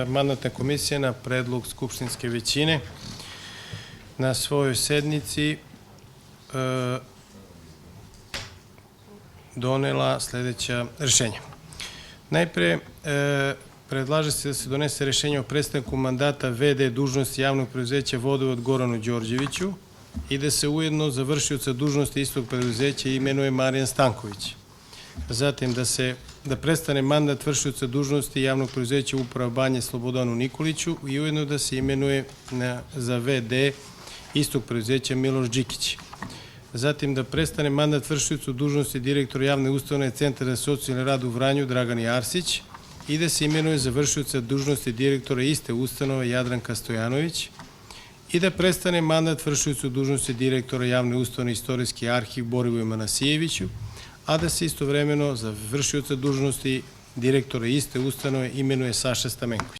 Mandatna komisija na predlog skupštinske većine na svojoj sednici donela sledeća rešenja. Najpre, predlaže se da se donese rešenje o prestanku mandata VD dužnosti javnog preduzeća Vodovod Goranu Đorđeviću i da se ujedno za vršioca dužnosti istog preduzeća imenuje Marijan Stanković. Zatim da prestane mandat vršioca dužnosti javnog preduzeća Uprava Banje Slobodanu Nikoliću i ujedno da se imenuje za VD istog preduzeća Miloš Đikić. Zatim da prestane mandat vršiocu dužnosti direktora javne ustanove Centar za socijalni rad u Vranju Dragani Arsić i da se imenuje za vršioca dužnosti direktora iste ustanove Jadranka Stojanović i da prestane mandat vršiocu dužnosti direktora javne ustanove Istorijski arhiv Borivoju Manasijeviću, a da se istovremeno za vršioca dužnosti direktora iste ustanove imenuje Saša Stamenković.